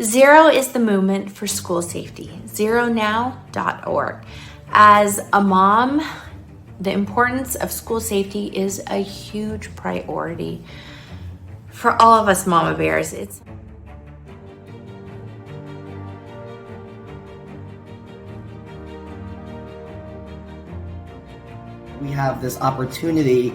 Zero is the movement for school safety, ZeroNow.org. As a mom, the importance of school safety is a huge priority for all of us mama bears. We have this opportunity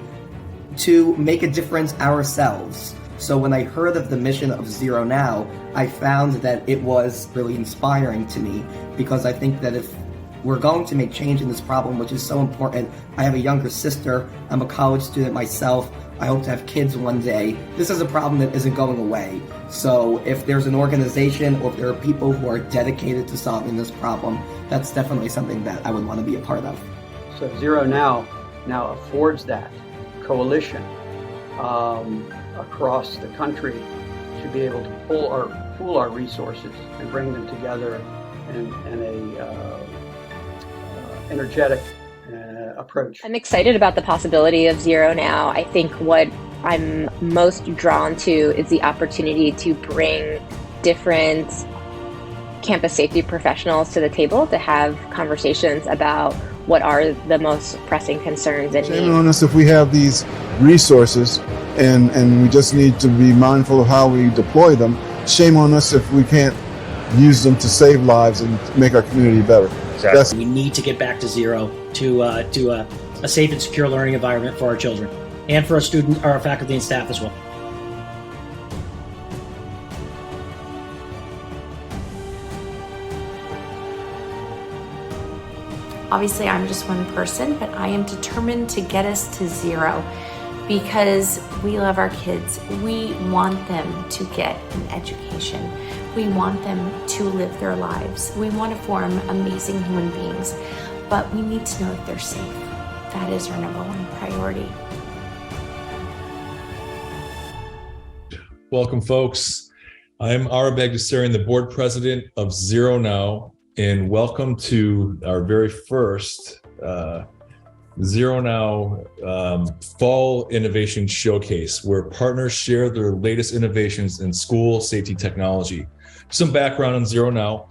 to make a difference ourselves. So when I heard of the mission of ZeroNow, I found that it was really inspiring to me, because I think that if we're going to make change in this problem, which is so important. I have a younger sister. I'm a college student myself. I hope to have kids one day. This is a problem that isn't going away. So if there's an organization or if there are people who are dedicated to solving this problem, that's definitely something that I would want to be a part of. So ZeroNow now affords that coalition across the country to be able to pool our resources and bring them together in a energetic approach. I'm excited about the possibility of ZeroNow. I think what I'm most drawn to is the opportunity to bring different campus safety professionals to the table to have conversations about what are the most pressing concerns and needs. Shame on us if we have these resources and we just need to be mindful of how we deploy them. Shame on us if we can't use them to save lives and make our community better. Exactly. We need to get back to zero, to a safe and secure learning environment for our children and for our students, our faculty and staff as well. Obviously, I'm just one person, but I am determined to get us to zero because we love our kids. We want them to get an education. We want them to live their lives. We want to form amazing human beings, but we need to know that they're safe. That is our number one priority. Welcome, folks. I'm Ara Bagdasarian, the board president of ZeroNow, and welcome to our very first ZeroNow Fall Innovation Showcase, where partners share their latest innovations in school safety technology. Some background on ZeroNow.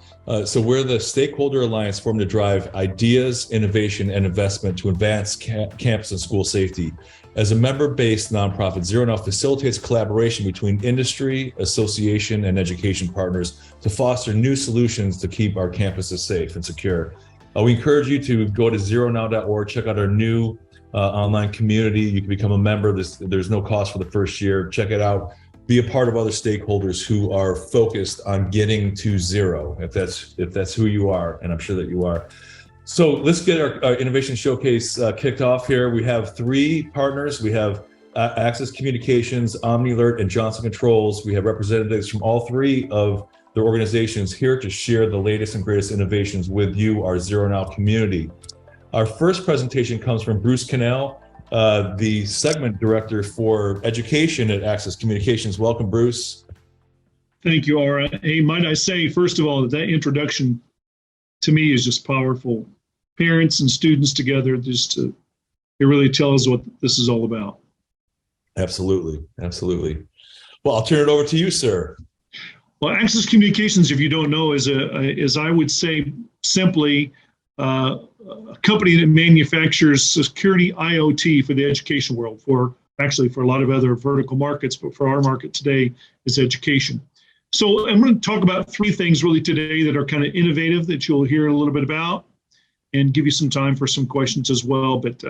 So we're the stakeholder alliance formed to drive ideas, innovation, and investment to advance campus and school safety. As a member-based nonprofit, ZeroNow facilitates collaboration between industry, association, and education partners to foster new solutions to keep our campuses safe and secure. We encourage you to go to ZeroNow.org, check out our new online community. You can become a member. There's no cost for the first year. Check it out. Be a part of other stakeholders who are focused on getting to zero, if that's who you are, and I'm sure that you are. So let's get our innovation showcase kicked off here. We have three partners. We have Access Communications, Omnilert, and Johnson Controls. We have representatives from all three of their organizations here to share the latest and greatest innovations with you, our ZeroNow community. Our first presentation comes from Bruce Cannell, the segment director for education at Access Communications. Welcome, Bruce. Thank you, Ara. Hey, might I say, first of all, that introduction to me is just powerful. Parents and students together, it really tells us what this is all about. Absolutely, absolutely. Well, I'll turn it over to you, sir. Well, Access Communications, if you don't know, is I would say simply a company that manufactures security IoT for the education world, for a lot of other vertical markets, but for our market today is education. So I'm going to talk about three things really today that are kind of innovative that you'll hear a little bit about and give you some time for some questions as well. But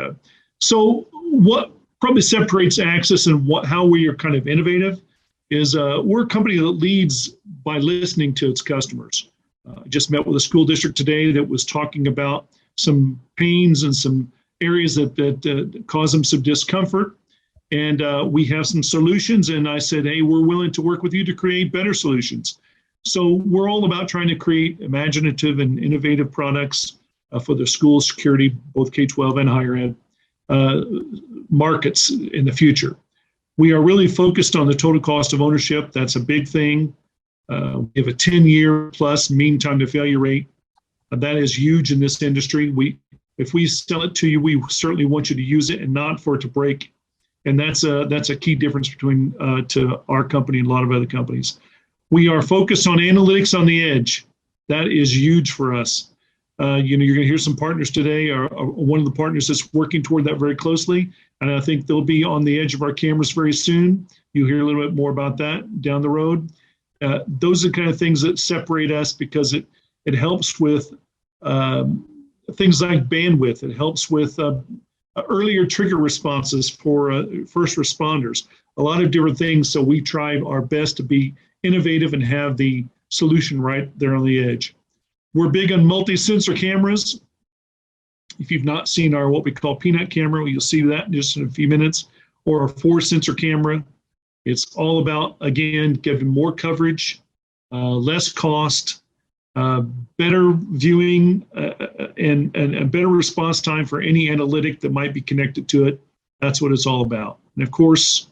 so what probably separates Access and how we are kind of innovative is we're a company that leads by listening to its customers. I just met with a school district today that was talking about some pains and some areas that cause them some discomfort. And we have some solutions. And I said, hey, we're willing to work with you to create better solutions. So we're all about trying to create imaginative and innovative products for the school security, both K-12 and higher ed markets in the future. We are really focused on the total cost of ownership. That's a big thing. We have a 10-year plus mean time to failure rate. That is huge in this industry. If we sell it to you, we certainly want you to use it and not for it to break. And that's a key difference between to our company and a lot of other companies. We are focused on analytics on the edge. That is huge for us. You're going to hear some partners today, or one of the partners that's working toward that very closely. And I think they'll be on the edge of our cameras very soon. You'll hear a little bit more about that down the road. Those are the kind of things that separate us, because it helps with things like bandwidth. It helps with earlier trigger responses for first responders. A lot of different things. So we try our best to be innovative and have the solution right there on the edge. We're big on multi-sensor cameras. If you've not seen our what we call peanut camera, you'll see that in just in a few minutes, or a 4-sensor camera. It's all about, again, giving more coverage, less cost, better viewing, and better response time for any analytic that might be connected to it. That's what it's all about. And of course,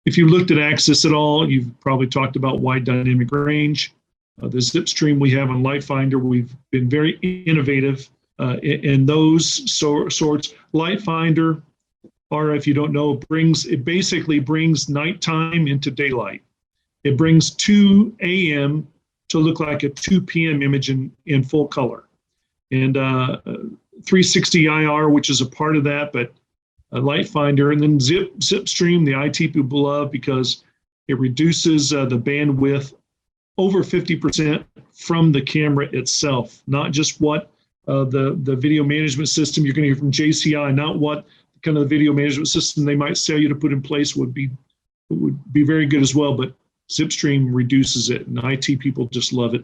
if you looked at Axis at all, you've probably talked about wide dynamic range. The zip stream we have on Light Finder, we've been very innovative in those sorts. Light Finder, or if you don't know, it basically brings nighttime into daylight. It brings 2 a.m. to look like a 2 p.m. image in full color. And 360 IR, which is a part of that, but Light Finder, and then Zip Stream, the IT people love, because it reduces the bandwidth over 50% from the camera itself, not just what the video management system you're going to hear from JCI, not what kind of the video management system they might sell you to put in place would be very good as well, but Zipstream reduces it, and IT people just love it.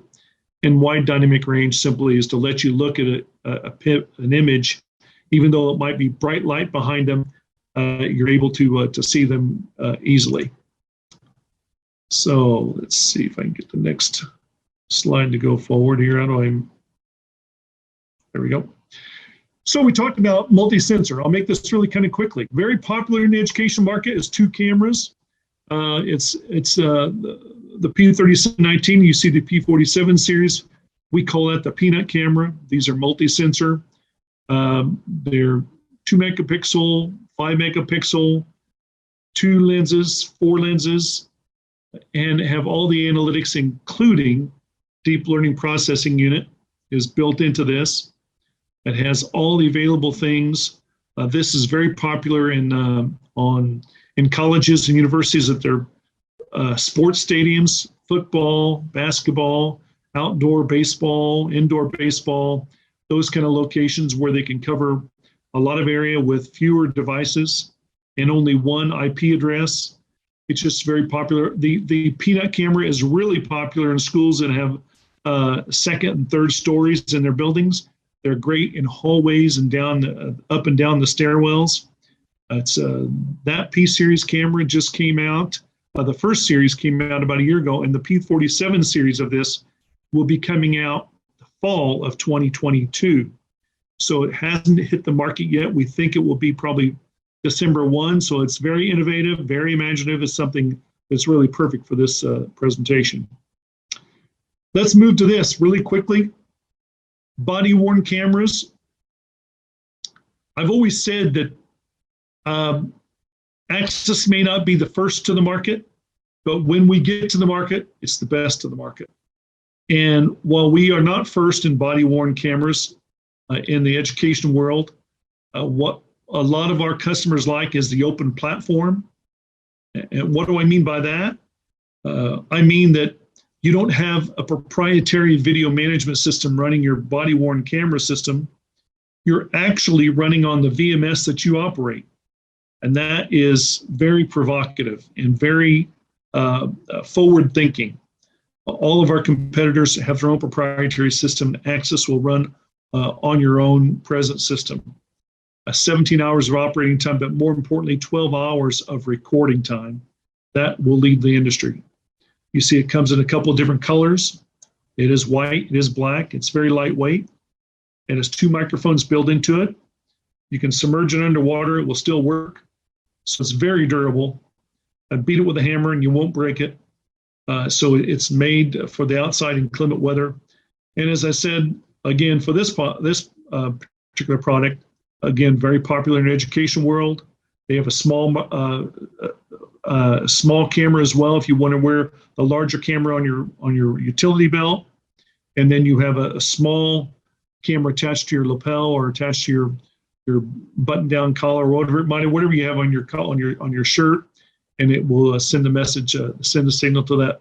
And wide dynamic range simply is to let you look at an image, even though it might be bright light behind them, you're able to see them easily. So let's see if I can get the next slide to go forward here. There we go. So we talked about multi-sensor. I'll make this really kind of quickly. Very popular in the education market is 2 cameras. It's the P3719. You see the P47 series. We call that the peanut camera. These are multi-sensor. They're 2 megapixel, 5 megapixel, 2 lenses, 4 lenses, and have all the analytics, including deep learning processing unit is built into this. It has all the available things. This is very popular in colleges and universities at their sports stadiums, football, basketball, outdoor baseball, indoor baseball, those kind of locations where they can cover a lot of area with fewer devices and only one IP address. It's just very popular. The peanut camera is really popular in schools that have 2nd and 3rd stories in their buildings. They're great in hallways and up and down the stairwells. It's that P-series camera just came out. The first series came out about a year ago, and the P47 series of this will be coming out the fall of 2022. So it hasn't hit the market yet. We think it will be probably December 1. So it's very innovative, very imaginative. It's something that's really perfect for this presentation. Let's move to this really quickly. Body-worn cameras. I've always said that Axis may not be the first to the market, but when we get to the market, it's the best to the market. And while we are not first in body-worn cameras in the education world, what a lot of our customers like is the open platform. And what do I mean by that? I mean that you don't have a proprietary video management system running your body-worn camera system. You're actually running on the VMS that you operate. And that is very provocative and very forward-thinking. All of our competitors have their own proprietary system. Axis will run on your own present system. 17 hours of operating time, but more importantly, 12 hours of recording time. That will lead the industry. You see it comes in a couple of different colors. It is white, it is black, it's very lightweight. It has 2 microphones built into it. You can submerge it underwater, it will still work. So it's very durable. Beat it with a hammer and you won't break it. So it's made for the outside inclement weather. And as I said, again, for this particular product, again, very popular in the education world. They have a small a small camera as well if you want to wear the larger camera on your utility belt, and then you have a small camera attached to your lapel or attached to your button-down collar or whatever you have on your shirt, and it will send a message, send a signal to that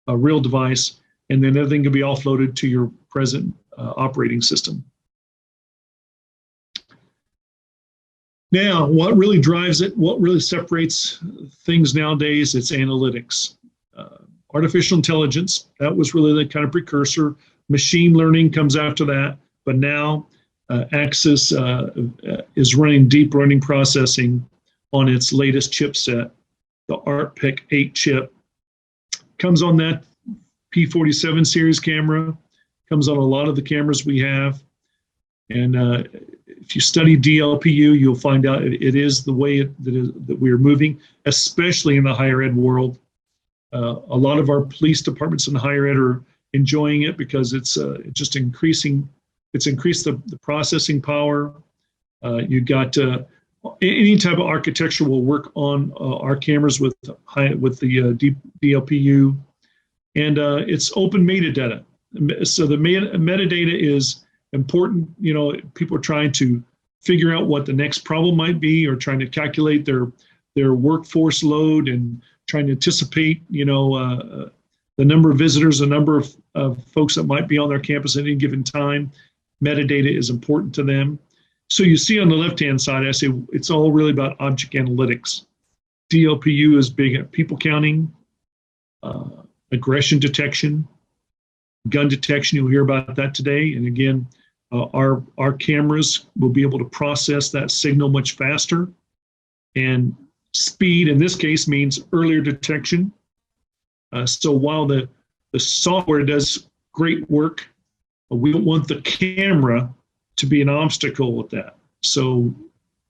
real device, and then everything can be offloaded to your present operating system. Now, what really drives it, what really separates things nowadays, it's analytics. Artificial intelligence, that was really the kind of precursor. Machine learning comes after that, but now Axis is running deep learning processing on its latest chipset, the ARTPIC 8 chip. Comes on that P47 series camera, comes on a lot of the cameras we have. And if you study DLPU, you'll find out it is the way that we are moving, especially in the higher ed world. A lot of our police departments in the higher ed are enjoying it because it's just increasing. It's increased the processing power. You got any type of architecture will work on our cameras with the DLPU, and it's open metadata. So the metadata is important. You know, people are trying to figure out what the next problem might be, or trying to calculate their workforce load and trying to anticipate, you know, the number of visitors, the number of folks that might be on their campus at any given time. Metadata is important to them. So you see on the left-hand side, I say it's all really about object analytics. DLPU is big at people counting, aggression detection, gun detection. You'll hear about that today. And again, our cameras will be able to process that signal much faster. And speed in this case means earlier detection. So while the software does great work, we don't want the camera to be an obstacle with that. So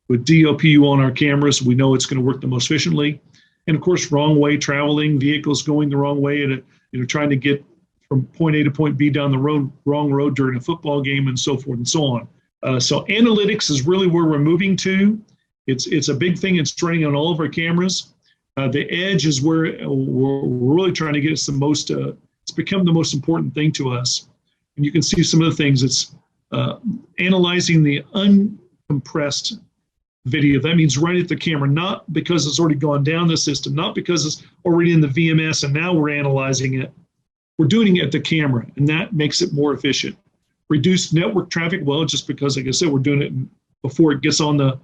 with DLPU on our cameras, we know it's going to work the most efficiently. And of course, wrong way traveling, vehicles going the wrong way, and trying to get from point A to point B down the wrong road during a football game, and so forth and so on. So analytics is really where we're moving to. It's a big thing. It's running on all of our cameras. The edge is where we're really trying to get us the most. It's become the most important thing to us. And you can see some of the things. It's analyzing the uncompressed video. That means right at the camera, not because it's already gone down the system, not because it's already in the VMS and now we're analyzing it. We're doing it at the camera, and that makes it more efficient. Reduced network traffic, well, just because, like I said, we're doing it before it gets on the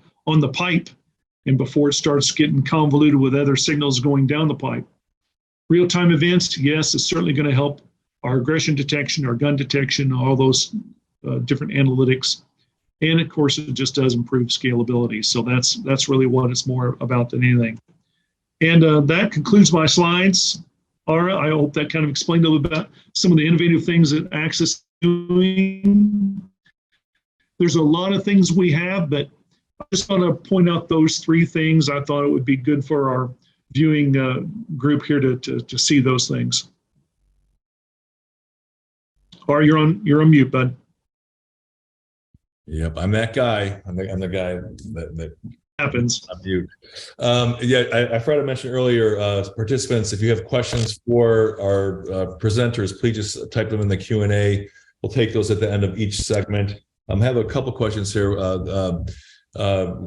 pipe and before it starts getting convoluted with other signals going down the pipe. Real-time events, yes, it's certainly going to help our aggression detection, our gun detection, all those different analytics. And of course, it just does improve scalability. So that's really what it's more about than anything. And that concludes my slides. Ara, I hope that kind of explained a little bit about some of the innovative things that Axis is doing. There's a lot of things we have, but I just want to point out those three things. I thought it would be good for our viewing group here to see those things. Or you're on mute, bud. Yep, I'm that guy. I'm the guy that happens. I'm mute. I forgot to mention earlier, participants, if you have questions for our presenters, please just type them in the Q&A. We'll take those at the end of each segment. I have a couple questions here.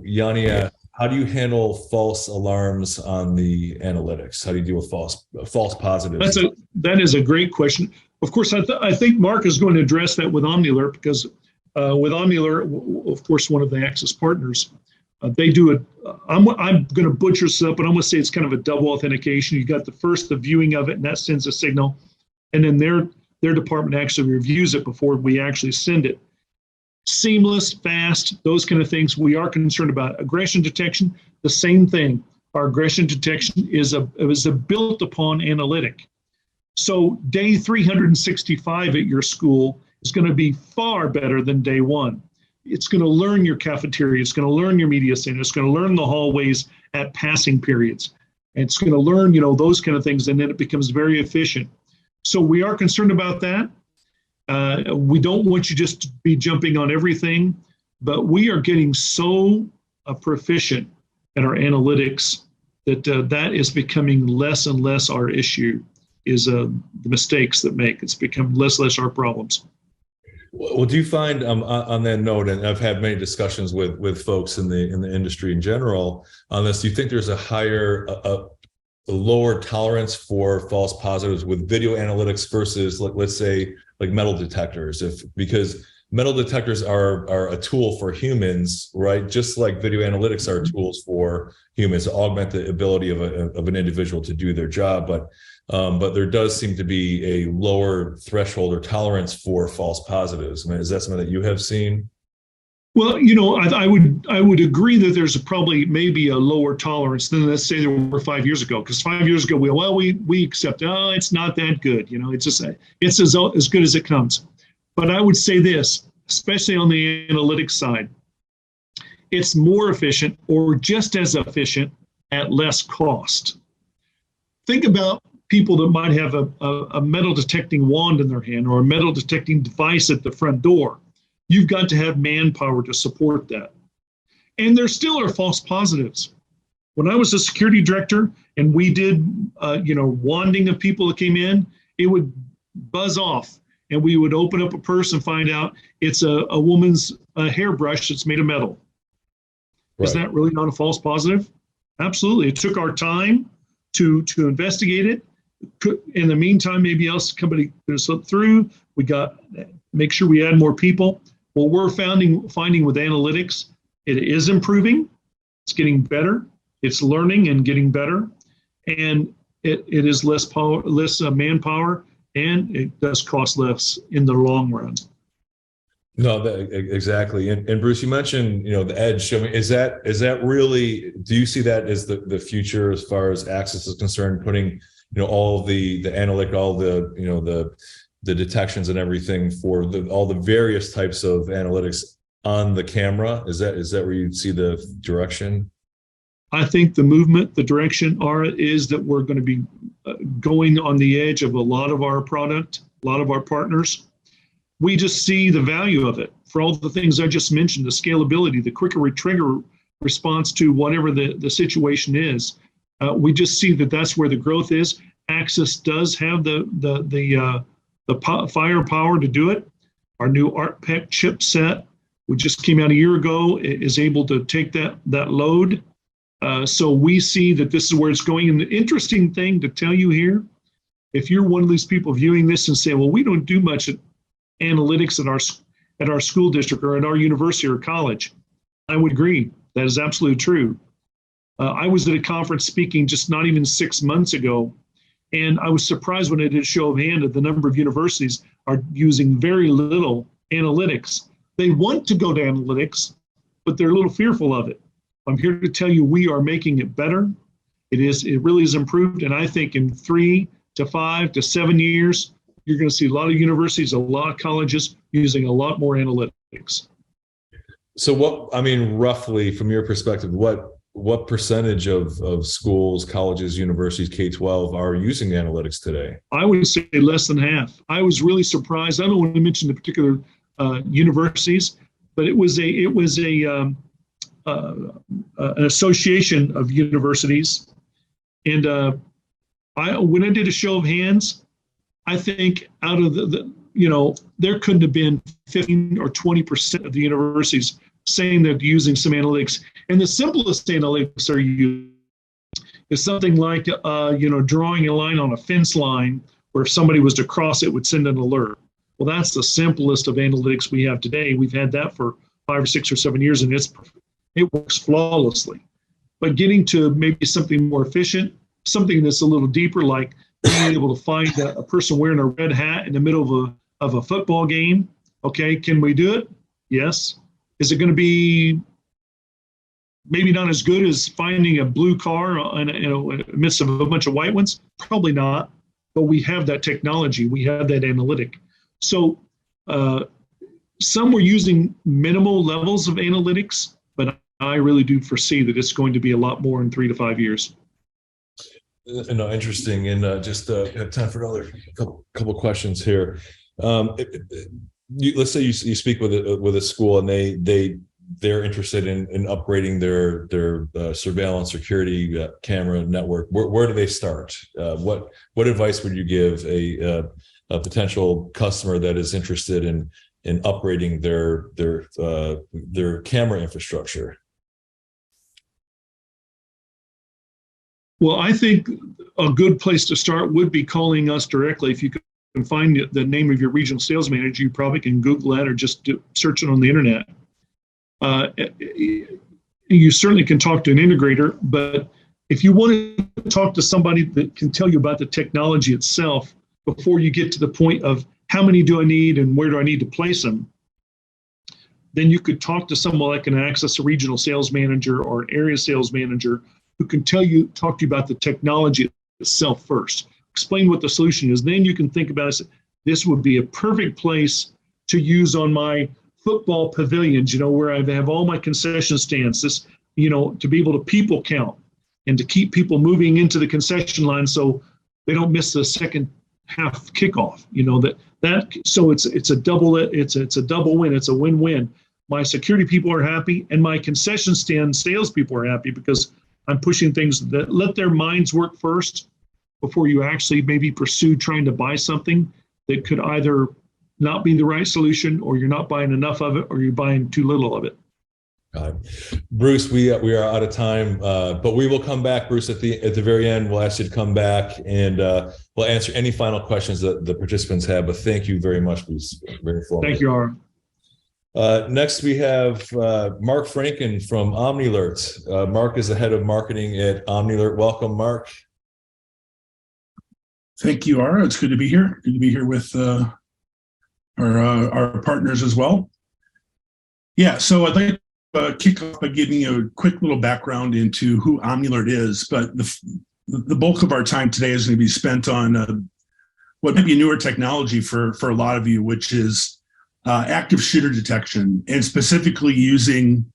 Yanni, how do you handle false alarms on the analytics? How do you deal with false positives? That is a great question. Of course, I think Mark is going to address that with Omnilert, because with Omnilert, of course, one of the Axis partners, they do it. I'm going to butcher this up, but I'm going to say it's kind of a double authentication. You got the viewing of it, and that sends a signal, and then their department actually reviews it before we actually send it. Seamless, fast, those kind of things. We are concerned about aggression detection. The same thing. Our aggression detection is a built upon analytic. So day 365 at your school is going to be far better than day one. It's going to learn your cafeteria. It's going to learn your media center. It's going to learn the hallways at passing periods. And it's going to learn, those kind of things, and then it becomes very efficient. So we are concerned about that. We don't want you just to be jumping on everything, but we are getting so proficient at our analytics that is becoming less and less our issue, is the mistakes that make. It's become less and less our problems. Well, do you find on that note, and I've had many discussions with folks in the industry in general on this, do you think there's a lower tolerance for false positives with video analytics versus, let's say, like metal detectors? Because metal detectors are a tool for humans, right? Just like video analytics are tools for humans to augment the ability of an individual to do their job, but there does seem to be a lower threshold or tolerance for false positives. I mean, is that something that you have seen? Well, I would agree that there's probably maybe a lower tolerance than, let's say, there were 5 years ago. Because 5 years ago, we accept, it's not that good. It's just, it's as good as it comes. But I would say this, especially on the analytics side, it's more efficient or just as efficient at less cost. Think about people that might have a metal detecting wand in their hand or a metal detecting device at the front door. You've got to have manpower to support that. And there still are false positives. When I was a security director and we did, wanding of people that came in, it would buzz off and we would open up a purse and find out it's a woman's hairbrush that's made of metal. Right. Is that really not a false positive? Absolutely. It took our time to investigate it. In the meantime, maybe else somebody could have slipped through. We got make sure we add more people. What we're finding with analytics, it is improving. It's getting better. It's learning and getting better, and it is less manpower, and it does cost less in the long run. No, exactly. And Bruce, you mentioned, the edge. I mean, is that really? Do you see that as the future as far as access is concerned? Putting all the analytic, all the detections and everything for all the various types of analytics on the camera. Is that where you see the direction? I think the movement, the direction is that we're going to be going on the edge of a lot of our product, a lot of our partners. We just see the value of it for all the things I just mentioned, the scalability, the quicker trigger response to whatever the situation is. We just see that that's where the growth is. Axis does have the firepower to do it. Our new ArtPEC chipset, which just came out a year ago, is able to take that load. So we see that this is where it's going. And the interesting thing to tell you here, if you're one of these people viewing this and say, well, we don't do much analytics at our school district or at our university or college, I would agree. That is absolutely true. I was at a conference speaking just not even 6 months ago, and I was surprised when I did a show of hand that the number of universities are using very little analytics. They want to go to analytics, but they're a little fearful of it. I'm here to tell you we are making it better. It really is improved, and I think in 3 to 5 to 7 years, you're going to see a lot of universities, a lot of colleges using a lot more analytics. So roughly from your perspective, what percentage of schools, colleges, universities, K-12 are using analytics today? I would say less than half. I was really surprised. I don't want to mention the particular universities, but it was an association of universities. And when I did a show of hands, I think out of there couldn't have been 15 or 20% of the universities saying they're using some analytics. And the simplest analytics are used is something like, drawing a line on a fence line where if somebody was to cross it, would send an alert. Well, that's the simplest of analytics we have today. We've had that for 5 or 6 or 7 years, and it works flawlessly. But getting to maybe something more efficient, something that's a little deeper, like being able to find a person wearing a red hat in the middle of a football game. Okay, can we do it? Yes. Is it going to be maybe not as good as finding a blue car in the midst of a bunch of white ones? Probably not. But we have that technology. We have that analytic. So some were using minimal levels of analytics, but I really do foresee that it's going to be a lot more in 3 to 5 years. No, interesting. And just have time for another couple questions here. Let's say you speak with a school and they they're interested in upgrading their surveillance security camera network, where do they start? What advice would you give a potential customer that is interested in upgrading their camera infrastructure? Well, I think a good place to start would be calling us directly. If you can find the name of your regional sales manager, you probably can Google that or just search it on the internet. You certainly can talk to an integrator, but if you want to talk to somebody that can tell you about the technology itself before you get to the point of how many do I need and where do I need to place them, then you could talk to someone like an access a regional sales manager or an area sales manager who can talk to you about the technology itself first. Explain what the solution is. Then you can think about it. This would be a perfect place to use on my football pavilions, where I have all my concession stands, to be able to people count and to keep people moving into the concession line so they don't miss the second half kickoff. So it's a double win. It's a win-win. My security people are happy and my concession stand salespeople are happy because I'm pushing things that let their minds work first before you actually maybe pursue trying to buy something that could either not be the right solution, or you're not buying enough of it, or you're buying too little of it. Bruce, we are out of time, but we will come back, Bruce, at the very end. We'll ask you to come back and we'll answer any final questions that the participants have. But thank you very much, Bruce. Very informative. Thank you, Aaron. Next, we have Mark Franken from Omnilert. Mark is the head of marketing at Omnilert. Welcome, Mark. Thank you, Ara. It's good to be here. Good to be here with our partners as well. Yeah, so I'd like to kick off by giving you a quick little background into who Omnilert is, but the bulk of our time today is going to be spent on what may be a newer technology for a lot of you, which is active shooter detection, and specifically using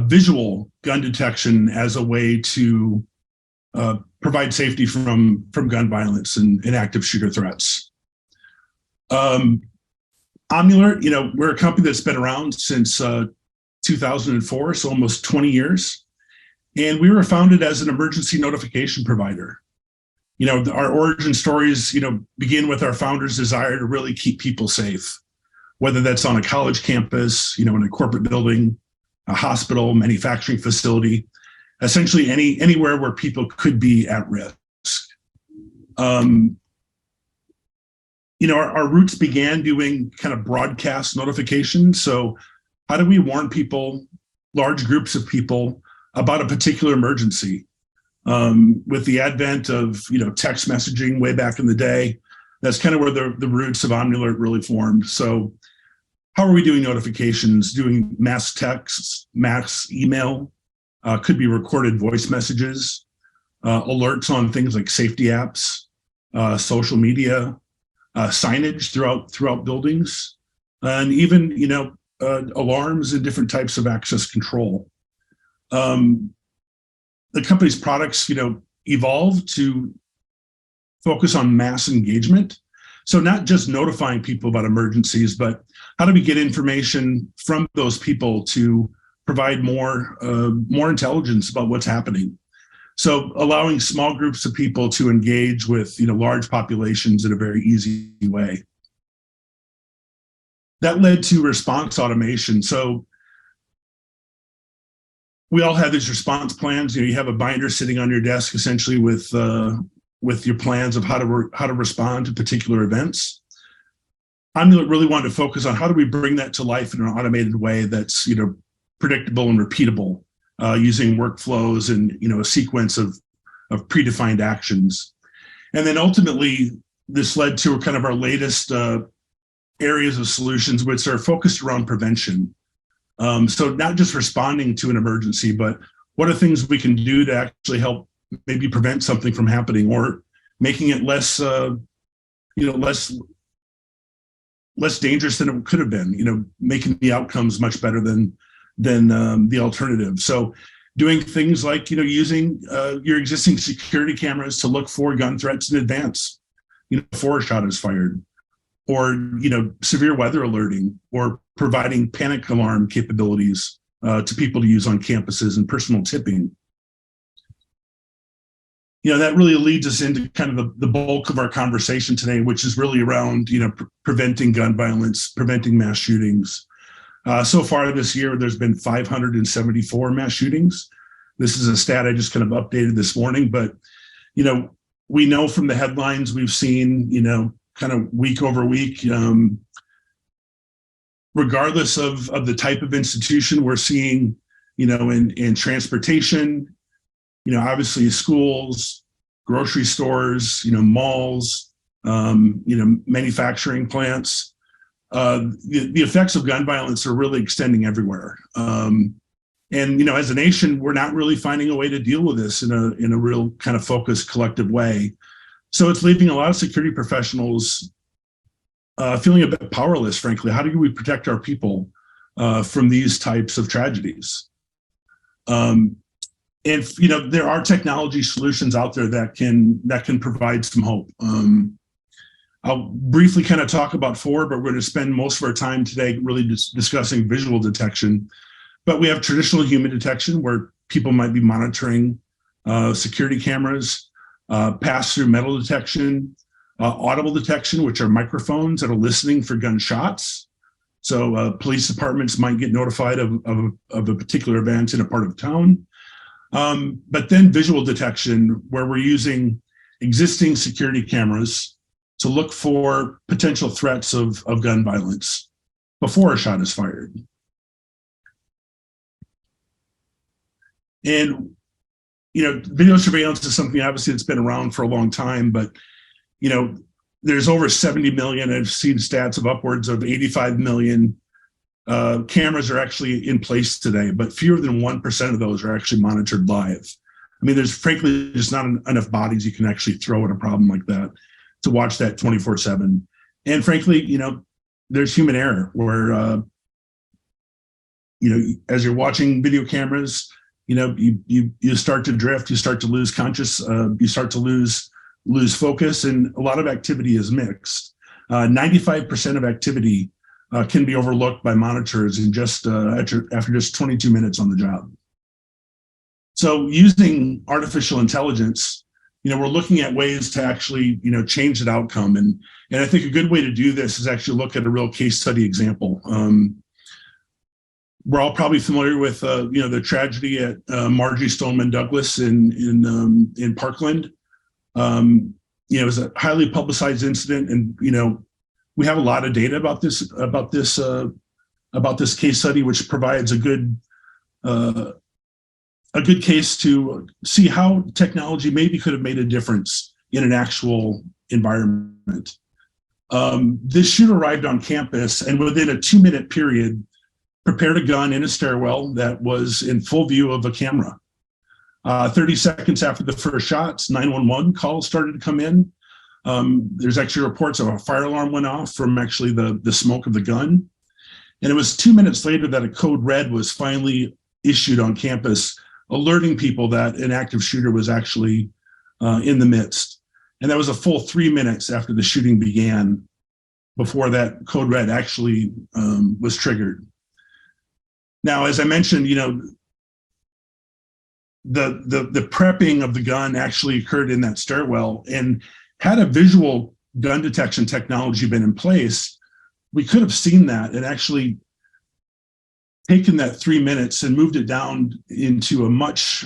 visual gun detection as a way to provide safety from gun violence and active shooter threats. Omnilert, we're a company that's been around since 2004, so almost 20 years. And we were founded as an emergency notification provider. Our origin stories, begin with our founders' desire to really keep people safe, whether that's on a college campus, in a corporate building, a hospital, manufacturing facility, essentially anywhere where people could be at risk. Our roots began doing kind of broadcast notifications. So how do we warn people, large groups of people, about a particular emergency? With the advent of text messaging way back in the day, that's kind of where the roots of Omnilert really formed. So how are we doing notifications? Doing mass texts, mass email, could be recorded voice messages, alerts on things like safety apps, social media, signage throughout buildings, and even alarms and different types of access control. The company's products evolved to focus on mass engagement. So not just notifying people about emergencies, but how do we get information from those people to provide more intelligence about what's happening? So allowing small groups of people to engage with large populations in a very easy way. That led to response automation. So we all have these response plans. You have a binder sitting on your desk, essentially with your plans of how to respond to particular events. Omnilert really wanted to focus on how do we bring that to life in an automated way that's predictable and repeatable, using workflows and a sequence of predefined actions. And then ultimately, this led to kind of our latest areas of solutions, which are focused around prevention. So not just responding to an emergency, but what are things we can do to actually help maybe prevent something from happening, or making it less dangerous than it could have been, making the outcomes much better than the alternative. So doing things like, using your existing security cameras to look for gun threats in advance, before a shot is fired, or severe weather alerting, or providing panic alarm capabilities to people to use on campuses, and personal tipping. That really leads us into kind of the bulk of our conversation today, which is really around preventing gun violence, preventing mass shootings. So far this year, there's been 574 mass shootings. This is a stat I just kind of updated this morning, but we know from the headlines we've seen, kind of week over week, regardless of the type of institution, we're seeing, in transportation, obviously schools, grocery stores, malls, manufacturing plants. The effects of gun violence are really extending everywhere. And as a nation, we're not really finding a way to deal with this in a real kind of focused, collective way. So it's leaving a lot of security professionals feeling a bit powerless, frankly. How do we protect our people from these types of tragedies? And there are technology solutions out there that can provide some hope. I'll briefly kind of talk about four, but we're going to spend most of our time today really just discussing visual detection. But we have traditional human detection, where people might be monitoring security cameras, pass-through metal detection, audible detection, which are microphones that are listening for gunshots. So police departments might get notified of a particular event in a part of town. But then visual detection, where we're using existing security cameras to look for potential threats of gun violence before a shot is fired. And, video surveillance is something obviously that's been around for a long time, but, there's over 70 million, I've seen stats of upwards of 85 million cameras are actually in place today, but fewer than 1% of those are actually monitored live. I mean, there's frankly just not enough bodies you can actually throw at a problem like that to watch that 24/7. And frankly, there's human error where, as you're watching video cameras, you start to drift, you start to lose you start to lose focus, and a lot of activity is mixed. 95% of activity can be overlooked by monitors in just after just 22 minutes on the job. So using artificial intelligence, we're looking at ways to actually, change that outcome. And I think a good way to do this is actually look at a real case study example. We're all probably familiar with, the tragedy at Marjory Stoneman Douglas in Parkland. It was a highly publicized incident, and we have a lot of data about this case study, which provides a good case to see how technology maybe could have made a difference in an actual environment. This shooter arrived on campus, and within a 2-minute period, prepared a gun in a stairwell that was in full view of a camera. 30 seconds after the first shots, 911 calls started to come in. There's actually reports of a fire alarm went off from actually the smoke of the gun. And it was 2 minutes later that a code red was finally issued on campus, alerting people that an active shooter was actually in the midst. And that was a full 3 minutes after the shooting began before that code red actually was triggered. Now, as I mentioned, the prepping of the gun actually occurred in that stairwell, and had a visual gun detection technology been in place, we could have seen that and actually taken that 3 minutes and moved it down into a much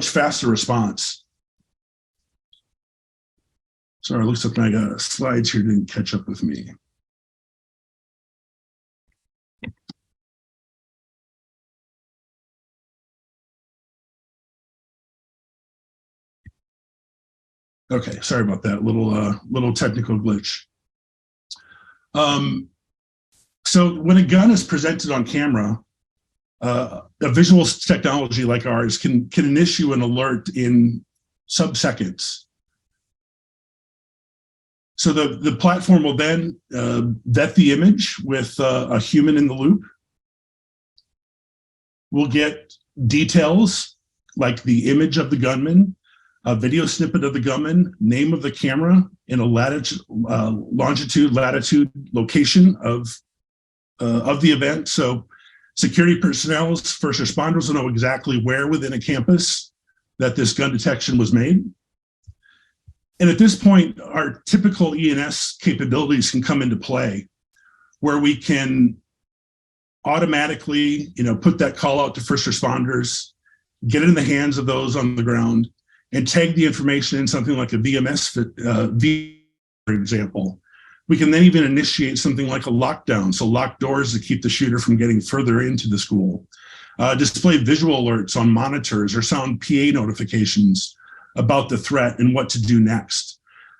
faster response. Sorry, it looks like my slides here didn't catch up with me. Okay, sorry about that little technical glitch. So when a gun is presented on camera, a visual technology like ours can issue an alert in sub-seconds. So the platform will then vet the image with a human in the loop. We'll get details like the image of the gunman, a video snippet of the gunman, name of the camera, and a longitude, latitude, location of the event. So security personnel, first responders will know exactly where within a campus that this gun detection was made. And at this point, our typical E&S capabilities can come into play, where we can automatically, put that call out to first responders, get it in the hands of those on the ground, and tag the information in something like a VMS, for example. We can then even initiate something like a lockdown, so lock doors to keep the shooter from getting further into the school. Display visual alerts on monitors or sound PA notifications about the threat and what to do next.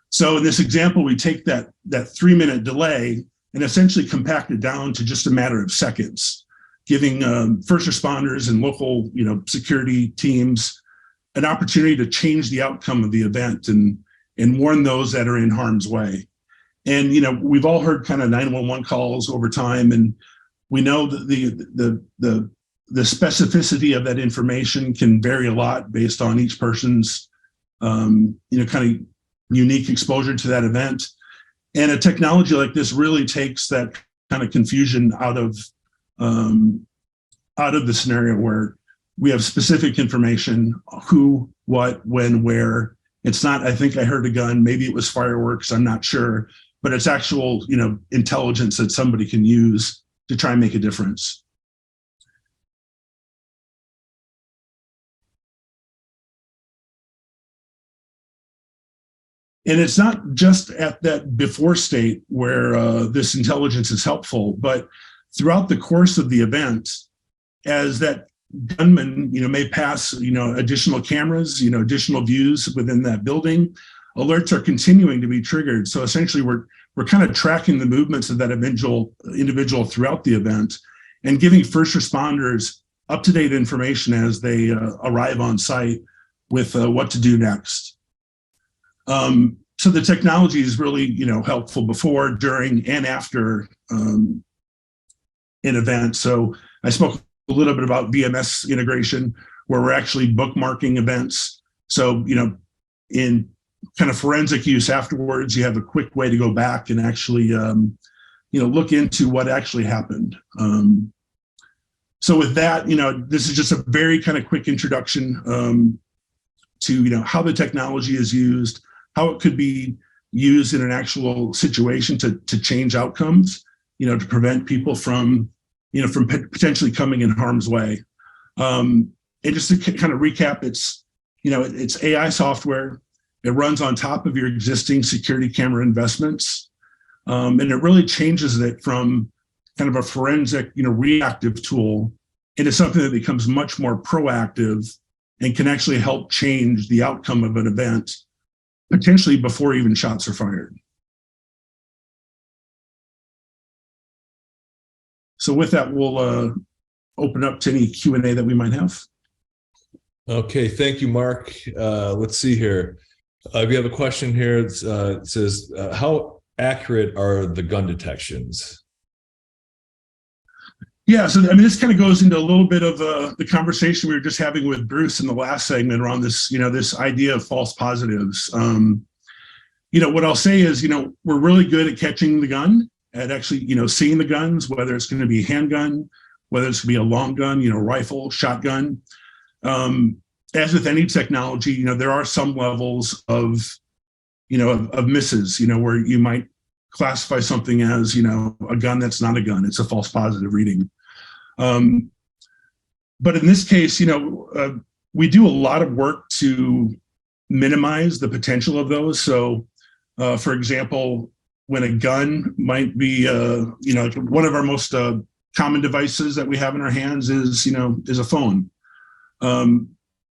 So in this example, we take that 3-minute delay and essentially compact it down to just a matter of seconds, giving first responders and local, security teams an opportunity to change the outcome of the event and warn those that are in harm's way. And we've all heard kind of 911 calls over time, and we know that the specificity of that information can vary a lot based on each person's kind of unique exposure to that event. And a technology like this really takes that kind of confusion out of the scenario, where we have specific information: who, what, when, where. It's not, I think I heard a gun, maybe it was fireworks, I'm not sure, but it's actual, intelligence that somebody can use to try and make a difference. And it's not just at that before state where this intelligence is helpful, but throughout the course of the event, as that gunman, may pass, additional cameras, additional views within that building, alerts are continuing to be triggered. So essentially, we're kind of tracking the movements of that individual throughout the event, and giving first responders up-to-date information as they arrive on site with what to do next. So the technology is really, helpful before, during, and after an event. So I spoke a little bit about VMS integration, where we're actually bookmarking events. So, in kind of forensic use afterwards, you have a quick way to go back and actually, look into what actually happened. So with that, this is just a very kind of quick introduction to, how the technology is used, how it could be used in an actual situation to change outcomes, to prevent people from potentially coming in harm's way. And just to kind of recap, it's AI software. It runs on top of your existing security camera investments. And it really changes it from kind of a forensic, reactive tool into something that becomes much more proactive and can actually help change the outcome of an event, potentially before even shots are fired. So with that, we'll open up to any Q&A that we might have. Okay, thank you, Mark. Let's see here. We have a question here. It says, how accurate are the gun detections? Yeah, so this kind of goes into a little bit of the conversation we were just having with Bruce in the last segment around this, this idea of false positives. What I'll say is, we're really good at catching the gun, at actually, seeing the guns, whether it's going to be a handgun, whether it's going to be a long gun, rifle, shotgun. As with any technology, there are some levels of misses, where you might classify something as, a gun that's not a gun. It's a false positive reading. But in this case, we do a lot of work to minimize the potential of those. So, for example, when a gun might be, one of our most common devices that we have in our hands is a phone.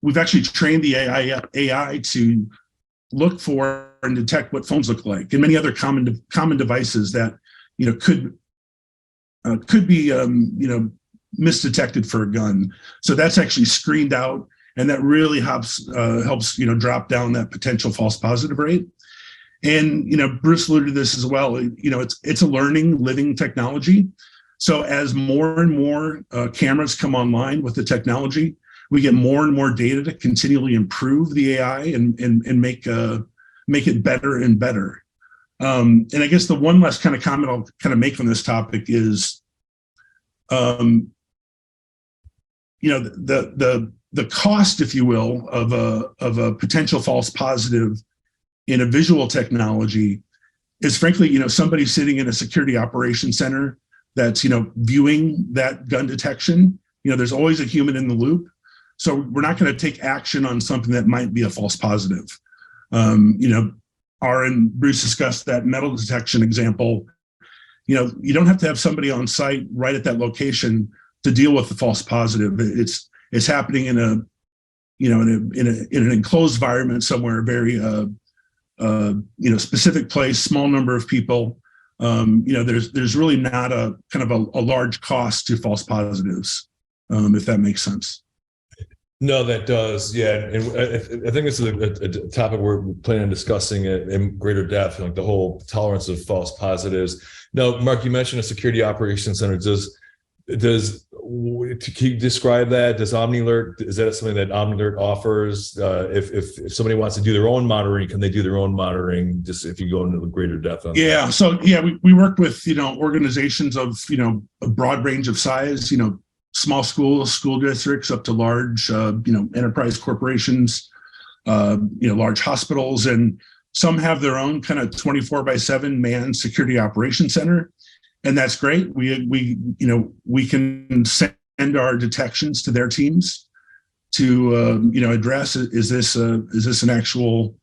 We've actually trained the AI to look for and detect what phones look like, and many other common devices that could be misdetected for a gun. So that's actually screened out, and that really helps drop down that potential false positive rate. And Bruce alluded to this as well. It's a learning, living technology. So as more and more cameras come online with the technology, we get more and more data to continually improve the AI and make it better and better. And I guess the one last kind of comment I'll kind of make on this topic is, the cost, if you will, of a potential false positive in a visual technology is frankly, somebody sitting in a security operations center that's, viewing that gun detection. There's always a human in the loop. So we're not going to take action on something that might be a false positive. Ara and Bruce discussed that metal detection example. You don't have to have somebody on site right at that location to deal with the false positive. It's happening in an enclosed environment somewhere, very specific place, small number of people. There's really not a kind of a large cost to false positives, if that makes sense. No, that does. Yeah. And I think this is a topic we're planning on discussing in greater depth, like the whole tolerance of false positives. Now, Mark, you mentioned a security operations center. Can you describe that? Does Omnilert, is that something that Omnilert offers? If somebody wants to do their own monitoring, can they do their own monitoring? Just if you go into the greater depth on that. So we work with, organizations of, a broad range of size, small schools, school districts up to large, enterprise corporations, large hospitals, and some have their own kind of 24/7 manned security operations center. And that's great. We can send our detections to their teams to, address, is this an actual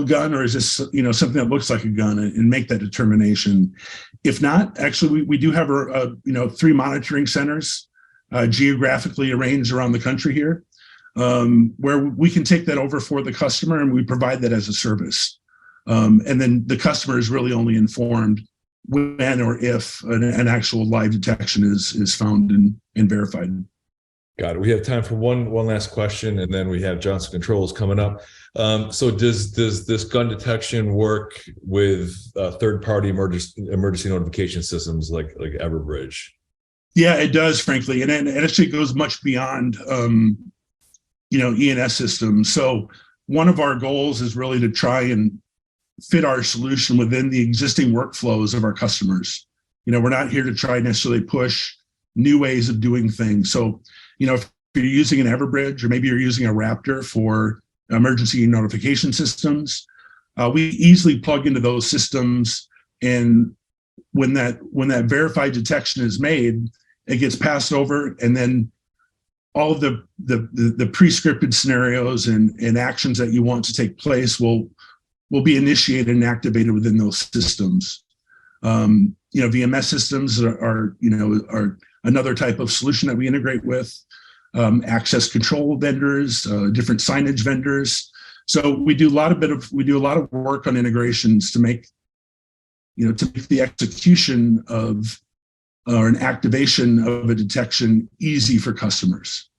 gun, or is this, something that looks like a gun, and make that determination. If not, actually, we do have 3 monitoring centers geographically arranged around the country here, where we can take that over for the customer, and we provide that as a service. And then the customer is really only informed when or if an actual live detection is found and verified. Got it. We have time for one last question, and then we have Johnson Controls coming up. So does this gun detection work with third-party emergency notification systems like Everbridge? Yeah, it does, frankly, and it actually goes much beyond ENS systems. So one of our goals is really to try and fit our solution within the existing workflows of our customers. We're not here to try necessarily push new ways of doing things. So, if you're using an Everbridge, or maybe you're using a Raptor for emergency notification systems, we easily plug into those systems. And when that verified detection is made, it gets passed over, and then all of the pre-scripted scenarios and actions that you want to take place will be initiated and activated within those systems. VMS systems are another type of solution that we integrate with. Access control vendors, different signage vendors. So we do a lot of work on integrations to make the execution of or an activation of a detection easy for customers.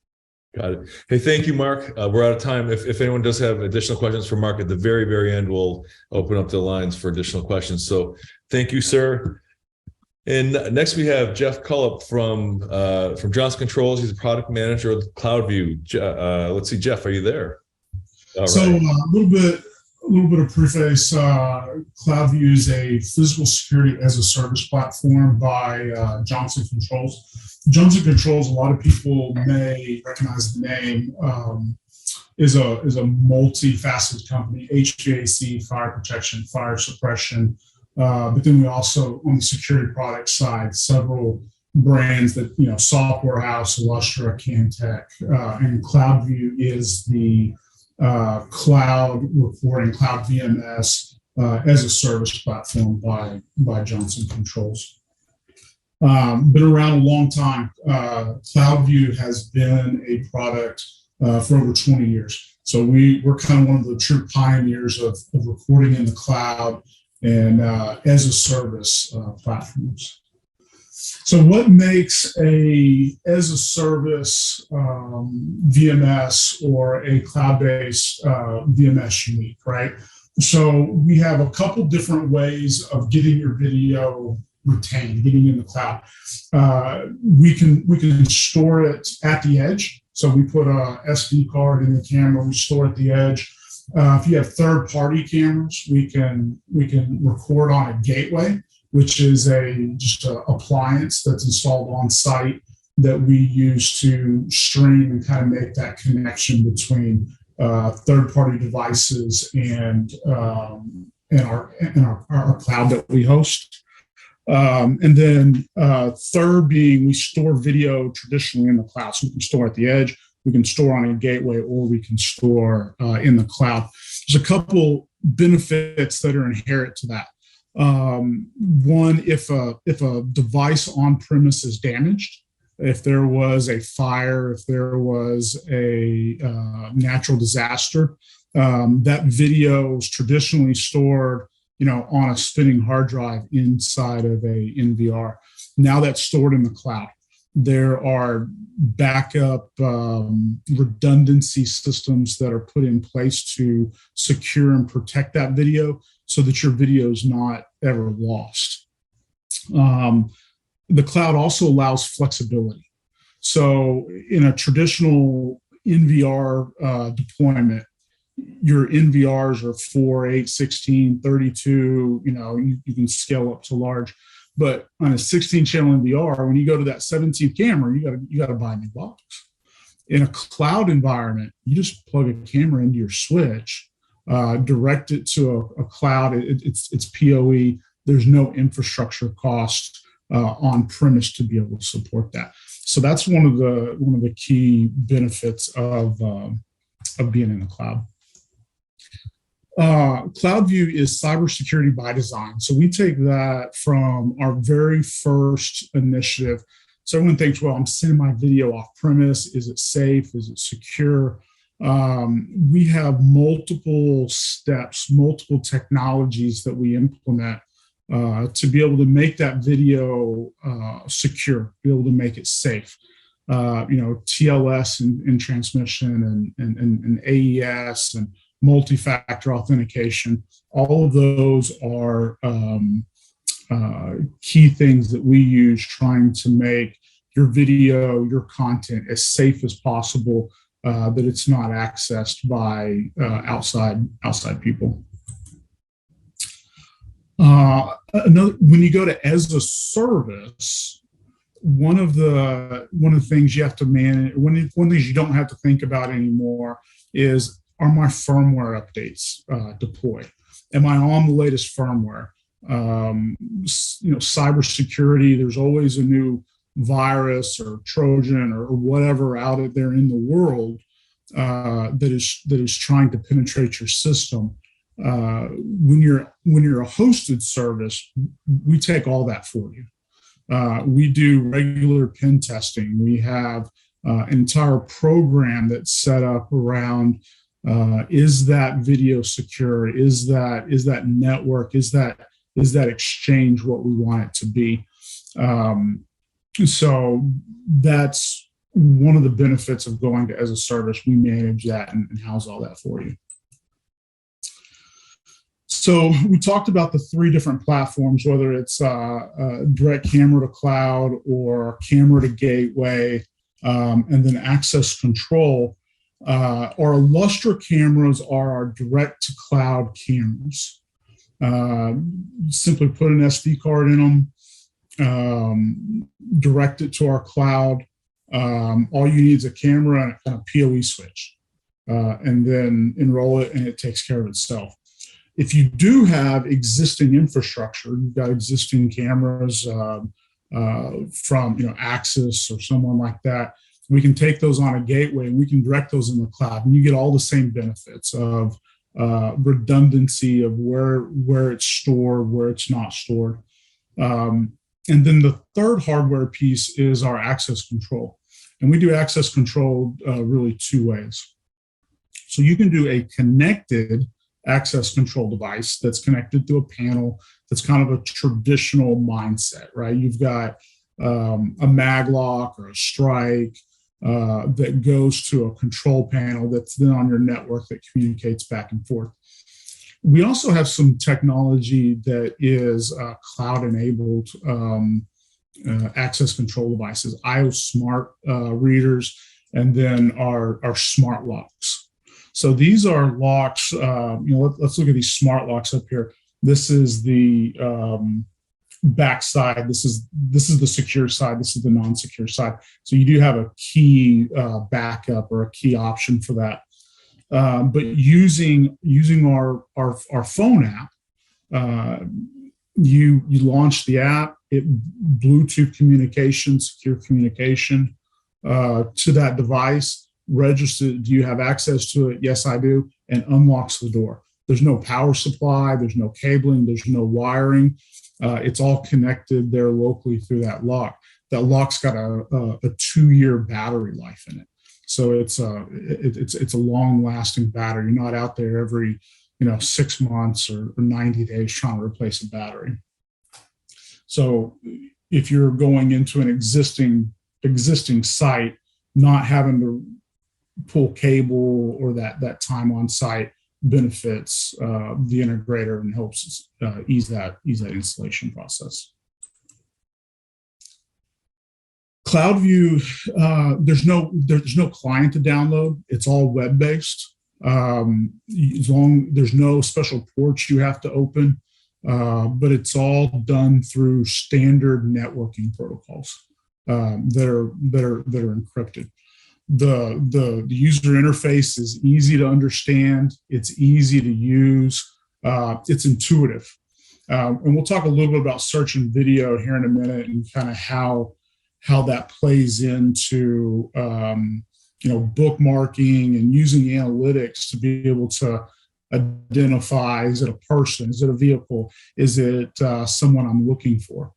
Got it. Hey, thank you, Mark. We're out of time. If anyone does have additional questions for Mark, at the very, very end, we'll open up the lines for additional questions. So thank you, sir. And next we have Jeff Cullop from Johnson Controls. He's a product manager of CloudView. Let's see, Jeff, are you there? All so right. A little bit of preface. CloudView is a physical security as a service platform by Johnson Controls. Johnson Controls, a lot of people may recognize the name, is a multifaceted company: HVAC, fire protection, fire suppression. But then we also, on the security product side, several brands that, Software House, Illustra, Cantech, and CloudView is the cloud reporting, cloud VMS as a service platform by Johnson Controls. Been around a long time. CloudView has been a product for over 20 years. So we're kind of one of the true pioneers of reporting in the cloud and as a service platforms. So what makes a as a service VMS or a cloud-based VMS unique, right? So we have a couple different ways of getting your video retained, getting in the cloud. We can store it at the edge. So we put a SD card in the camera, we store at the edge. If you have third-party cameras, we can record on a gateway, which is just an appliance that's installed on site that we use to stream and kind of make that connection between third-party devices and our cloud that we host. And then third being, we store video traditionally in the cloud. So we can store at the edge, we can store on a gateway, or we can store in the cloud. There's a couple benefits that are inherent to that. One, if a device on premise is damaged, if there was a fire, if there was a natural disaster, that video is traditionally stored, on a spinning hard drive inside of a NVR. Now that's stored in the cloud. There are backup redundancy systems that are put in place to secure and protect that video so that your video is not ever lost. The cloud also allows flexibility. So in a traditional NVR deployment, your NVRs are 4, 8, 16, 32, you can scale up to large. But on a 16 channel NVR, when you go to that 17th camera, you got to buy a new box. In a cloud environment, you just plug a camera into your switch, direct it to a cloud. It's PoE. There's no infrastructure cost on premise to be able to support that. So that's one of the key benefits of being in the cloud. CloudView is cybersecurity by design. So we take that from our very first initiative. So everyone thinks, well, I'm sending my video off premise. Is it safe? Is it secure? We have multiple steps, multiple technologies that we implement to be able to make that video secure, be able to make it safe. TLS and transmission and AES and multi-factor authentication. All of those are key things that we use trying to make your video, your content as safe as possible, that it's not accessed by outside people. When you go to as a service, one of the things you have to manage, one of the things you don't have to think about anymore is, are my firmware updates deployed? Am I on the latest firmware? Cybersecurity, there's always a new virus or Trojan or whatever out there in the world that is trying to penetrate your system. When you're a hosted service, we take all that for you. We do regular pen testing. We have an entire program that's set up around is that video secure? Is that network? Is that exchange what we want it to be? So that's one of the benefits of going to as a service. We manage that and house all that for you. So we talked about the 3 different platforms, whether it's direct camera to cloud or camera to gateway, and then access control. Our Lustra cameras are our direct to cloud cameras. Simply put an SD card in them, direct it to our cloud. All you need is a camera and a PoE switch, and then enroll it, and it takes care of itself. If you do have existing infrastructure, you've got existing cameras from Axis or someone like that, we can take those on a gateway and we can direct those in the cloud, and you get all the same benefits of redundancy of where it's stored, where it's not stored. And then the third hardware piece is our access control. And we do access control really 2 ways. So you can do a connected access control device that's connected to a panel that's kind of a traditional mindset, right? You've got a maglock or a strike that goes to a control panel that's then on your network that communicates back and forth. We also have some technology that is cloud-enabled access control devices, iOS smart readers, and then our smart locks. So these are locks. Let's look at these smart locks up here. This is the backside. This is the secure side. This is the non-secure side. So you do have a key backup or a key option for that. But using our phone app, you launch the app. It Bluetooth communication, secure communication to that device. Register. Do you have access to it? Yes, I do. And unlocks the door. There's no power supply. There's no cabling. There's no wiring. It's all connected there locally through that lock. That lock's got a 2-year battery life in it. So it's a long-lasting battery. You're not out there every 6 months or 90 days trying to replace a battery. So if you're going into an existing site, not having to pull cable or that time on site benefits the integrator and helps ease that installation process. CloudView, there's no client to download. It's all web-based. There's no special ports you have to open, but it's all done through standard networking protocols that are encrypted. The user interface is easy to understand. It's easy to use. It's intuitive, and we'll talk a little bit about search and video here in a minute and kind of how that plays into bookmarking and using analytics to be able to identify, is it a person, is it a vehicle, is it someone I'm looking for.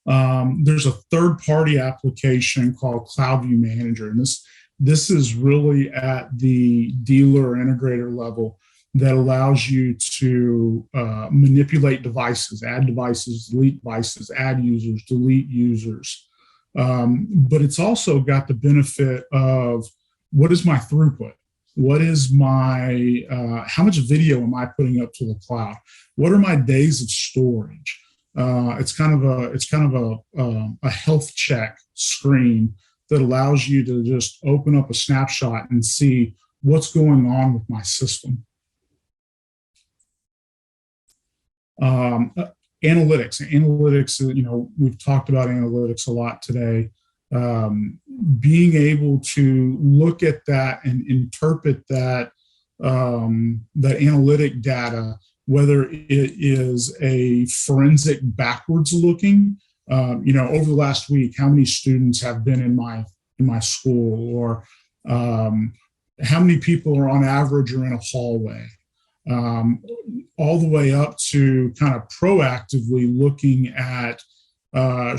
There's a third-party application called CloudView Manager, and this is really at the dealer or integrator level that allows you to manipulate devices, add devices, delete devices, add users, delete users. But it's also got the benefit of, what is my throughput? What is my, how much video am I putting up to the cloud? What are my days of storage? It's kind of a health check screen that allows you to just open up a snapshot and see what's going on with my system. Analytics, we've talked about analytics a lot today. Being able to look at that and interpret that analytic data, whether it is a forensic backwards looking, over the last week, how many students have been in my school, or how many people are on average are in a hallway, all the way up to kind of proactively looking at,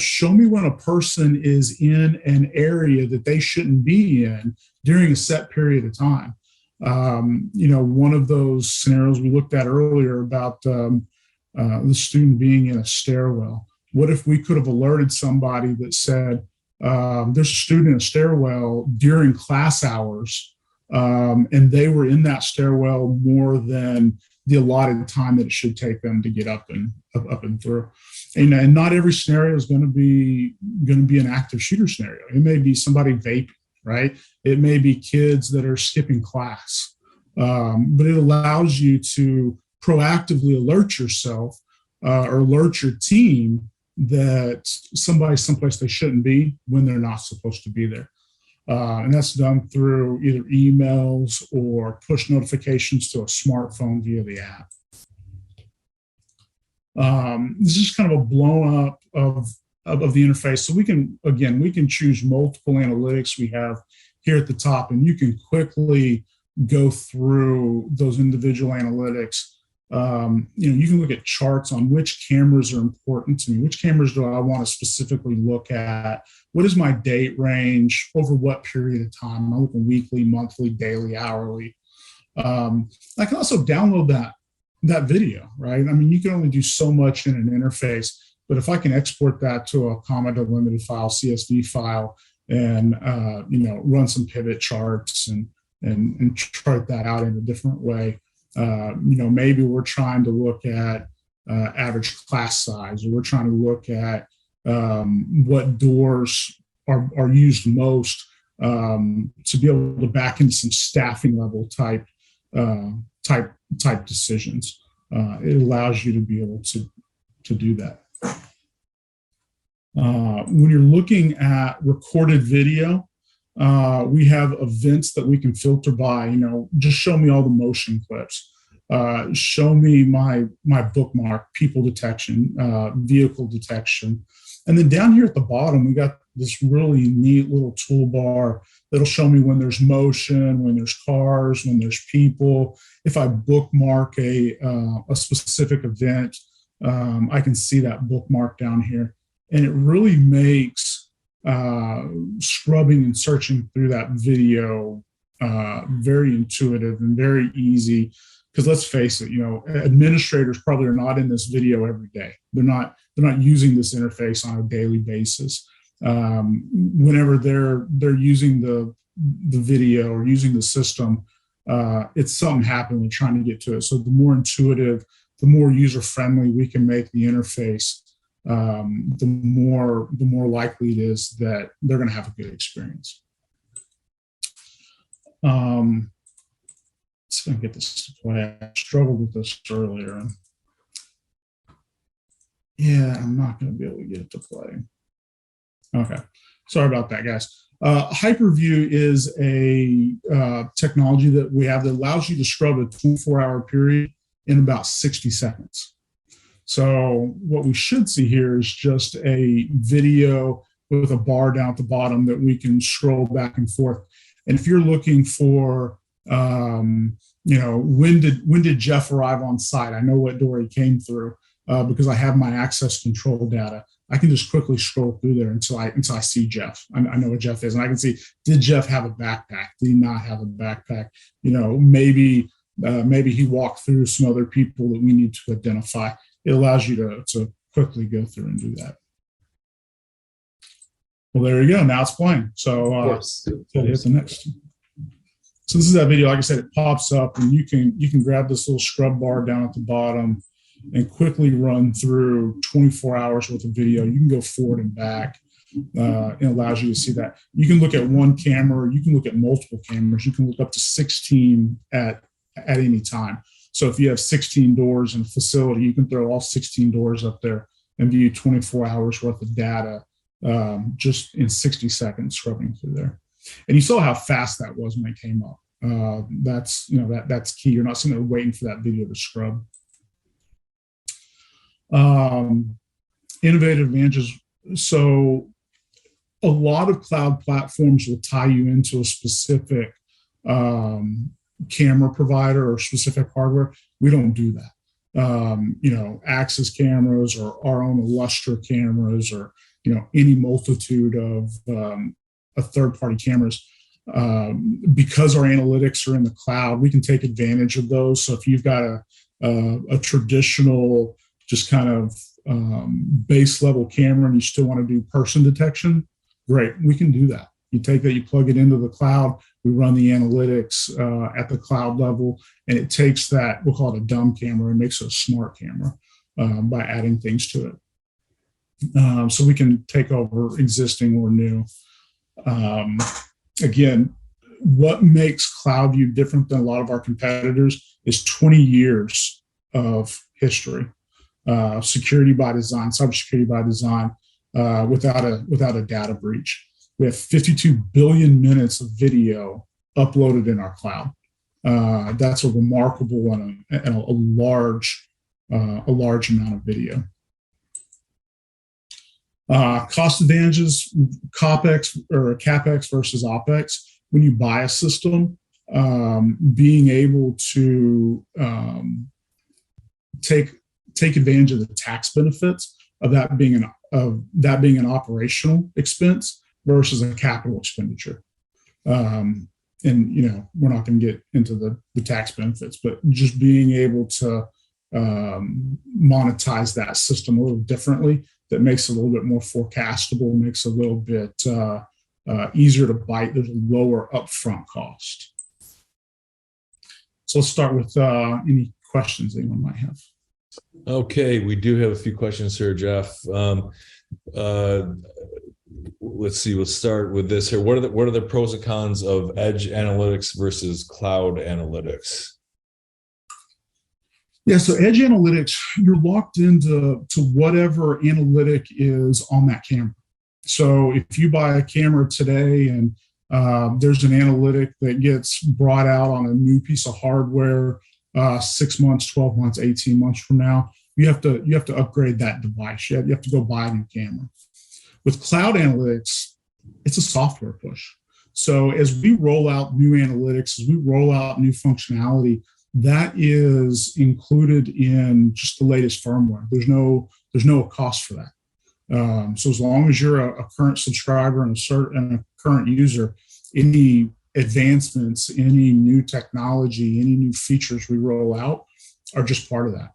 show me when a person is in an area that they shouldn't be in during a set period of time. One of those scenarios we looked at earlier about the student being in a stairwell. What if we could have alerted somebody that said, there's a student in a stairwell during class hours, and they were in that stairwell more than the allotted time that it should take them to get up and through. And not every scenario is going to be an active shooter scenario. It may be somebody vaping, right? It may be kids that are skipping class, but it allows you to proactively alert yourself or alert your team that somebody's someplace they shouldn't be when they're not supposed to be there. And that's done through either emails or push notifications to a smartphone via the app. This is kind of a blown up of the interface. So we can choose multiple analytics we have here at the top, and you can quickly go through those individual analytics. You can look at charts on which cameras are important to me. Which cameras do I want to specifically look at? What is my date range? Over what period of time? I'm looking weekly, monthly, daily, hourly. I can also download that video, right? I mean, you can only do so much in an interface, but if I can export that to a comma delimited file, CSV file, and run some pivot charts and chart that out in a different way, Maybe we're trying to look at average class size, or we're trying to look at what doors are used most, to be able to back into some staffing level type decisions. It allows you to be able to do that. When you're looking at recorded video, we have events that we can filter by, just show me all the motion clips. Show me my bookmark, people detection, vehicle detection. And then down here at the bottom, we got this really neat little toolbar that'll show me when there's motion, when there's cars, when there's people. If I bookmark a specific event, I can see that bookmark down here. And it really makes scrubbing and searching through that video very intuitive and very easy. Because let's face it, administrators probably are not in this video every day. They're not using this interface on a daily basis. Whenever they're using the video or using the system, it's something happening. They're trying to get to it. So the more intuitive, the more user friendly we can make the interface, the more likely it is that they're going to have a good experience. Let's get this to play. I struggled with this earlier. Yeah, I'm not going to be able to get it to play. Okay, sorry about that, guys. Hyperview is a technology that we have that allows you to scrub a 24-hour period in about 60 seconds. So what we should see here is just a video with a bar down at the bottom that we can scroll back and forth. And if you're looking for, when did Jeff arrive on site? I know what door he came through because I have my access control data. I can just quickly scroll through there until I see Jeff. I know what Jeff is, and I can see, did Jeff have a backpack? Did he not have a backpack? Maybe he walked through some other people that we need to identify. It allows you to quickly go through and do that. Well, there you go. Now it's playing. So hit the next. So this is that video. Like I said, it pops up, and you can grab this little scrub bar down at the bottom and quickly run through 24 hours worth of video. You can go forward and back. It allows you to see that. You can look at one camera. You can look at multiple cameras. You can look up to 16 at any time. So if you have 16 doors in a facility, you can throw all 16 doors up there and view 24 hours worth of data just in 60 seconds scrubbing through there. And you saw how fast that was when it came up. That's key. You're not sitting there waiting for that video to scrub. Innovative advantages. So a lot of cloud platforms will tie you into a specific camera provider or specific hardware. We don't do that. Axis cameras or our own Illustra cameras or any multitude of third-party cameras. Because our analytics are in the cloud, we can take advantage of those. So if you've got a traditional, just kind of base level camera and you still want to do person detection, great, we can do that. You take that, you plug it into the cloud, we run the analytics at the cloud level, and it takes that, we'll call it a dumb camera, and makes it a smart camera by adding things to it. So we can take over existing or new. Again, what makes CloudView different than a lot of our competitors is 20 years of history, security by design, cybersecurity by design, without a data breach. We have 52 billion minutes of video uploaded in our cloud. That's a remarkable and a large amount of video. Cost advantages, CapEx versus OpEx. When you buy a system, being able to take advantage of the tax benefits of that being an operational expense versus a capital expenditure. And we're not going to get into the tax benefits, but just being able to monetize that system a little differently, that makes it a little bit more forecastable, makes it a little bit easier to bite. There's a lower upfront cost. So let's start with any questions anyone might have. Okay, we do have a few questions here, Jeff. Let's see. We'll start with this here. What are the pros and cons of edge analytics versus cloud analytics? Yeah, so edge analytics, you're locked into whatever analytic is on that camera. So if you buy a camera today and there's an analytic that gets brought out on a new piece of hardware 6 months, 12 months, 18 months from now, you have to upgrade that device. You have to go buy a new camera. With cloud analytics, it's a software push. So as we roll out new analytics, as we roll out new functionality, that is included in just the latest firmware. There's no cost for that. So as long as you're a current subscriber and a current user, any advancements, any new technology, any new features we roll out are just part of that.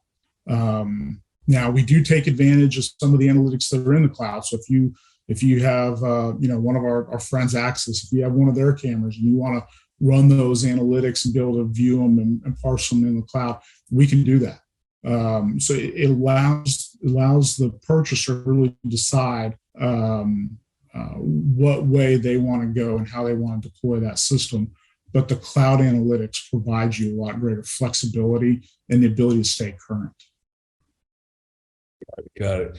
Now we do take advantage of some of the analytics that are in the cloud. So if you have one of our friends' Axis, if you have one of their cameras and you want to run those analytics and be able to view them and parse them in the cloud, we can do that. So it allows the purchaser to really decide what way they want to go and how they want to deploy that system. But the cloud analytics provides you a lot greater flexibility and the ability to stay current. Got it.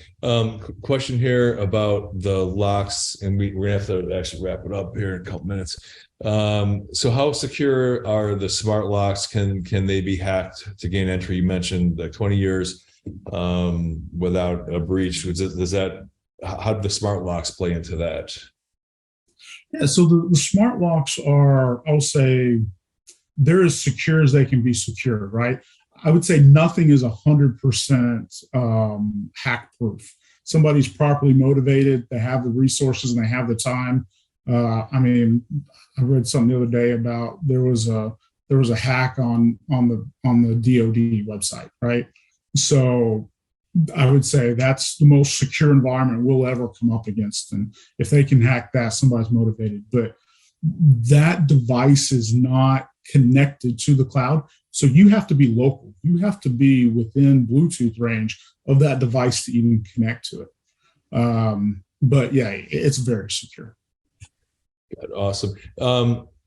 Question here about the locks, and we're gonna have to actually wrap it up here in a couple minutes. So how secure are the smart locks? Can they be hacked to gain entry? You mentioned like 20 years without a breach. How do the smart locks play into that? Yeah, so the smart locks are, I'll say, they're as secure as they can be secure, right? I would say nothing is 100% hack proof. Somebody's properly motivated, they have the resources and they have the time. I read something the other day about there was a hack on the DoD website, right? So I would say that's the most secure environment we'll ever come up against. And if they can hack that, somebody's motivated. But that device is not connected to the cloud. So you have to be local. You have to be within Bluetooth range of that device to even connect to it. But yeah, it's very secure. Awesome.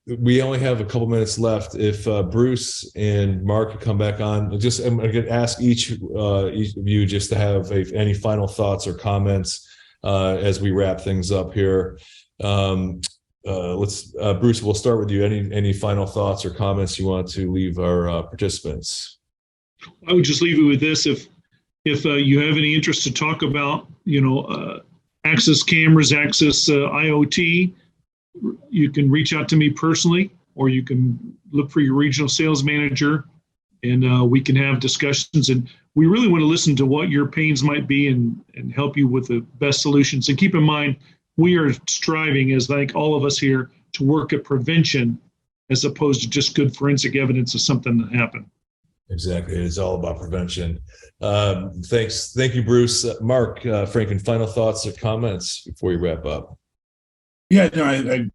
We only have a couple minutes left. If Bruce and Mark could come back on, I'm going to ask each of you just to have any final thoughts or comments as we wrap things up here. Bruce, we'll start with you. Any final thoughts or comments you want to leave our participants? I would just leave you with this. If you have any interest to talk about, access cameras, access IoT, you can reach out to me personally, or you can look for your regional sales manager, and we can have discussions. And we really want to listen to what your pains might be and help you with the best solutions. And keep in mind, we are striving, as like all of us here, to work at prevention as opposed to just good forensic evidence of something that happened. Exactly. It is all about prevention. Thanks. Thank you, Bruce. Mark, Franken, final thoughts or comments before we wrap up? Yeah, no, I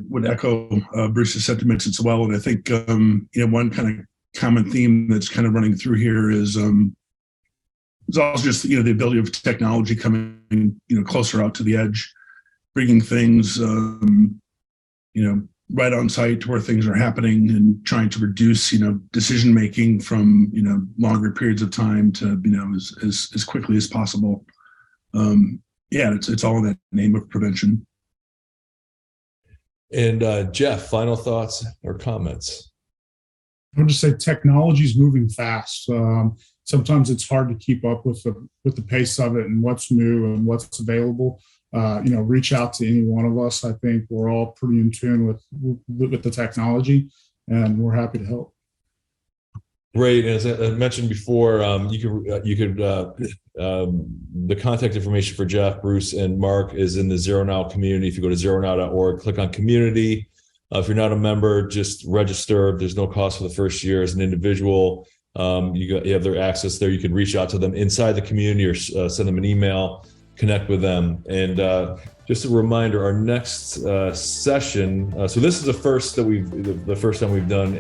would echo Bruce's sentiments as well. And I think, one kind of common theme that's kind of running through here is it's also just, the ability of technology coming, closer out to the edge, bringing things, right on site to where things are happening and trying to reduce, decision making from, longer periods of time to, as quickly as possible. It's all in that name of prevention. And Jeff, final thoughts or comments? I would just say technology is moving fast. Sometimes it's hard to keep up with the pace of it and what's new and what's available. Reach out to any one of us. I think we're all pretty in tune with the technology, and we're happy to help. Great. As I mentioned before, the contact information for Jeff, Bruce, and Mark is in the ZeroNow community. If you go to zeronow.org, click on community. If you're not a member, just register. There's no cost for the first year as an individual. You have their access there. You can reach out to them inside the community or send them an email, connect with them. And just a reminder, our next session. So this is the first time we've done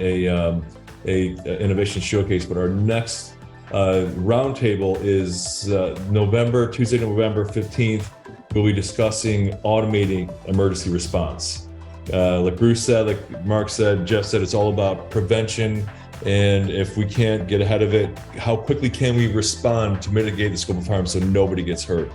a innovation showcase, but our next roundtable is Tuesday, November 15th. We'll be discussing automating emergency response. Like Bruce said, like Mark said, Jeff said, it's all about prevention. And if we can't get ahead of it, how quickly can we respond to mitigate the scope of harm so nobody gets hurt?